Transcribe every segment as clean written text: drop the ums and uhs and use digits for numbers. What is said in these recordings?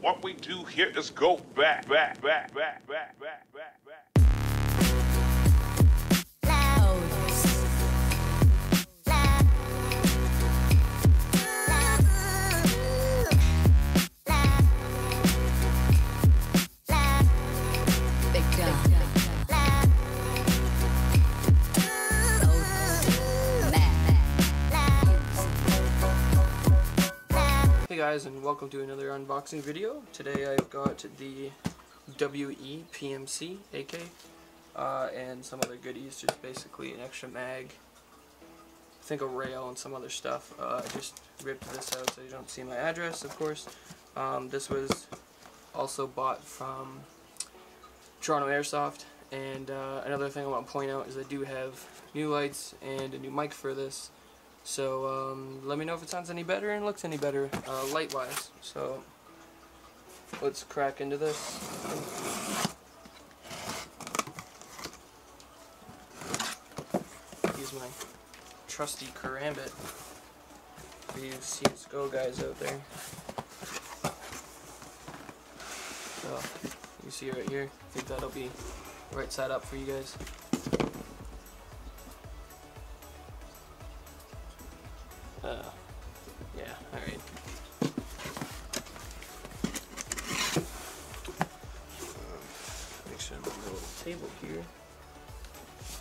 what we do here is go back. Hey guys, and welcome to another unboxing video. Today I've got the WE PMC AK and some other goodies, just basically an extra mag, I think a rail and some other stuff. I just ripped this out so you don't see my address, of course. This was also bought from Toronto Airsoft, and another thing I want to point out is I do have new lights and a new mic for this. So let me know if it sounds any better and looks any better light-wise. So let's crack into this. Use my trusty karambit for you CSGO guys out there. So you see right here, I think that'll be right side up for you guys. Yeah, alright. Make sure I'm on the little table here.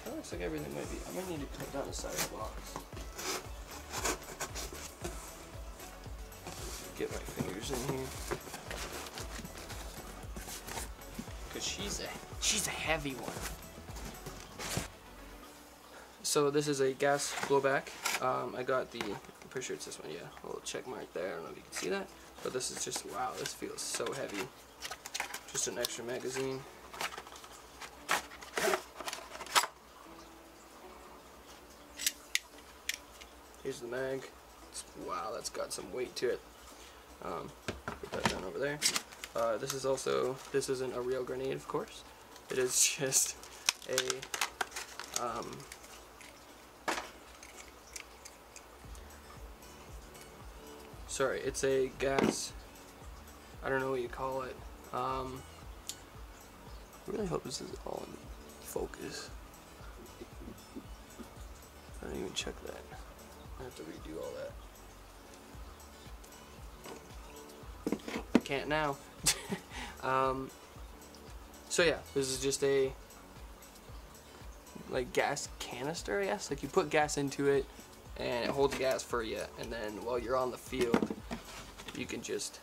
Kinda looks like everything might be. I might need to cut down the side of the box. Get my fingers in here. Cause she's a heavy one. So this is a gas blowback. I got the, I'm pretty sure it's this one, yeah, a little check mark there, I don't know if you can see that, but this is just, wow, this feels so heavy. Just an extra magazine. Here's the mag. Wow, that's got some weight to it. Put that down over there. This is also, this isn't a real grenade, of course. It is just a, sorry, it's a gas, I don't know what you call it. I really hope this is all in focus. I didn't even check that. I have to redo all that. Can't now. So yeah, this is just a like gas canister, I guess. Like you put gas into it and it holds gas for you, and then while you're on the field you can just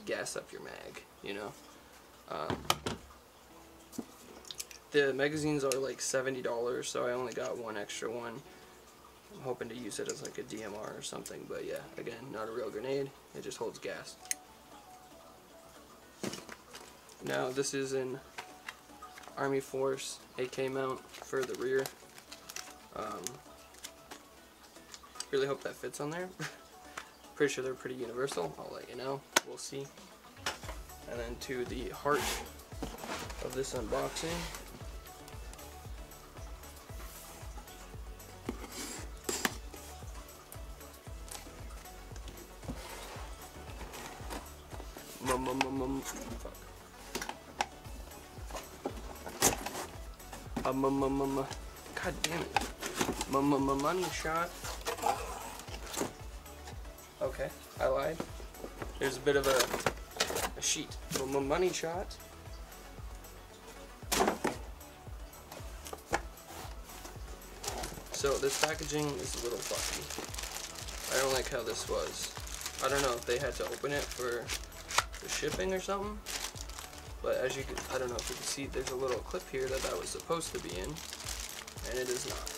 gas up your mag, you know. The magazines are like $70, so I only got one extra one. I'm hoping to use it as like a DMR or something, but yeah, again, not a real grenade, it just holds gas. Now this is an Army Force AK mount for the rear. Really hope that fits on there. Pretty sure they're pretty universal. I'll let you know. We'll see. And then to the heart of this unboxing. Fuck. God damn it. Money shot. Okay, I lied. There's a bit of a sheet. Money shot. So this packaging is a little funky. I don't like how this was. I don't know if they had to open it for the shipping or something. But as you can, I don't know if you can see, there's a little clip here that was supposed to be in, and it is not.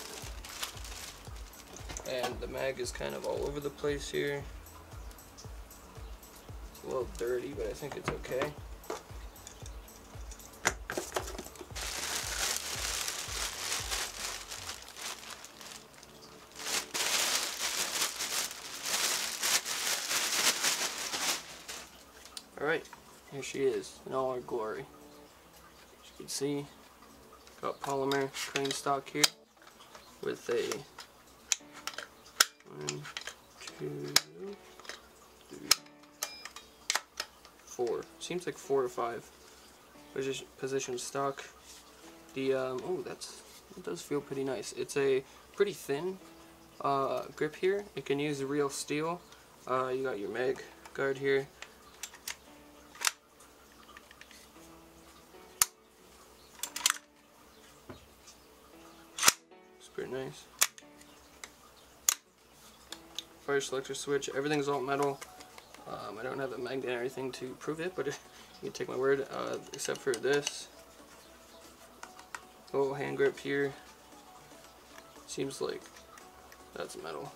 And the mag is kind of all over the place here. It's a little dirty, but I think it's okay. Alright, here she is in all her glory. As you can see, got polymer crane stock here with a 1, 2, 3, 4. Seems like 4 or 5. Position stock. The oh, it does feel pretty nice. It's a pretty thin grip here. It can use real steel. You got your mag guard here. It's pretty nice. Fire selector switch. Everything's all metal. I don't have a magnet or anything to prove it, but you can take my word. Except for this little hand grip here. Seems like that's metal.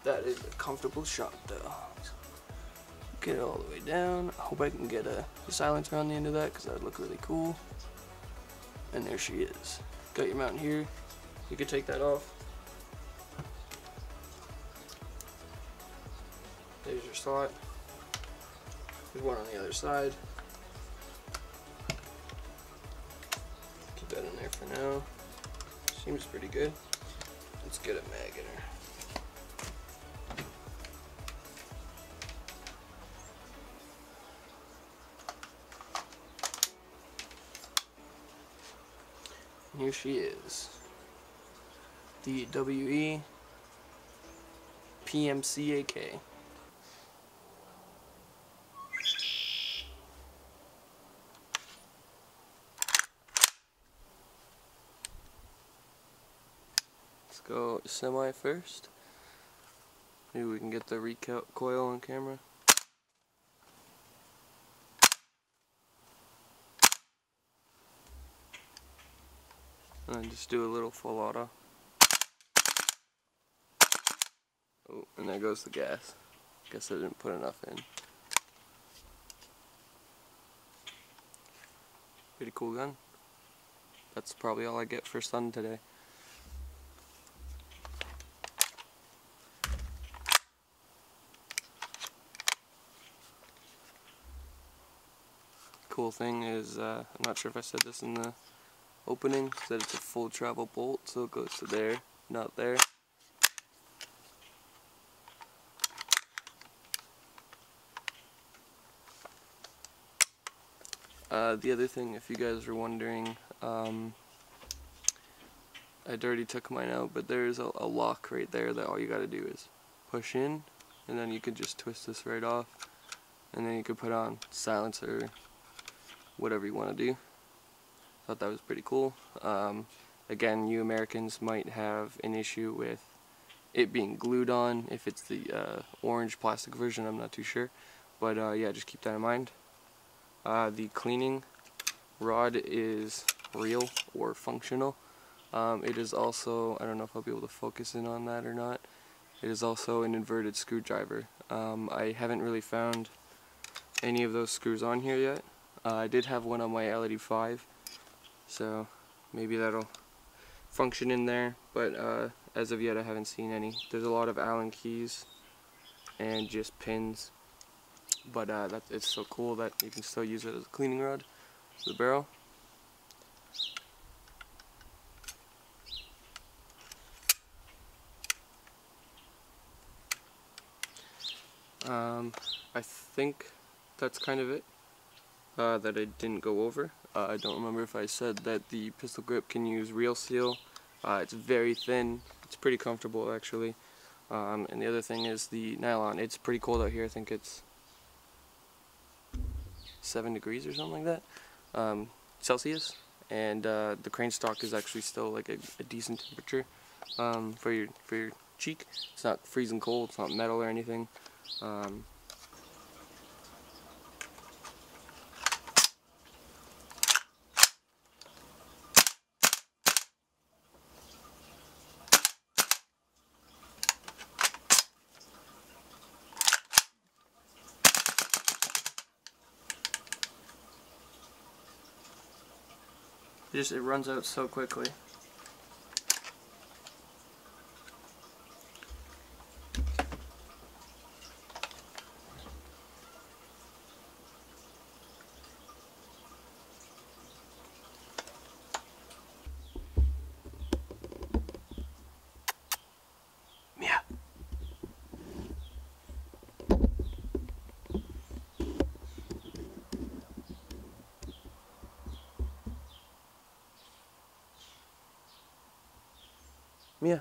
That is a comfortable shot though. Get it all the way down. I hope I can get a silencer on the end of that because that would look really cool. And there she is. Got your mount here. You can take that off. There's your slot. There's one on the other side. Keep that in there for now. Seems pretty good. Let's get a mag in her. And here she is. The WE PMC AK. Let's go semi first. Maybe we can get the recoil on camera. And just do a little full auto. Oh, and there goes the gas. Guess I didn't put enough in. Pretty cool gun. That's probably all I get for sun today. Cool thing is, I'm not sure if I said this in the opening, that it's a full travel bolt, so it goes to there, not there. The other thing, if you guys were wondering, I'd already took mine out, but there's a lock right there that all you gotta do is push in, and then you can just twist this right off, and then you can put on silencer, whatever you want to do. Thought that was pretty cool. Again, you Americans might have an issue with it being glued on. If it's the orange plastic version, I'm not too sure, but yeah, just keep that in mind. The cleaning rod is real or functional. It is also, I don't know if I'll be able to focus in on that or not, it is also an inverted screwdriver. I haven't really found any of those screws on here yet. I did have one on my LED5, so maybe that'll function in there, but as of yet I haven't seen any. There's a lot of Allen keys and just pins, but it's so cool that you can still use it as a cleaning rod for the barrel. I think that's kind of it that I didn't go over. I don't remember if I said that the pistol grip can use real steel. It's very thin. It's pretty comfortable actually. And the other thing is the nylon. It's pretty cold out here. I think it's 7 degrees or something like that, Celsius. And the crane stock is actually still like a decent temperature for your cheek. It's not freezing cold. It's not metal or anything. It runs out so quickly. Yeah. yeah.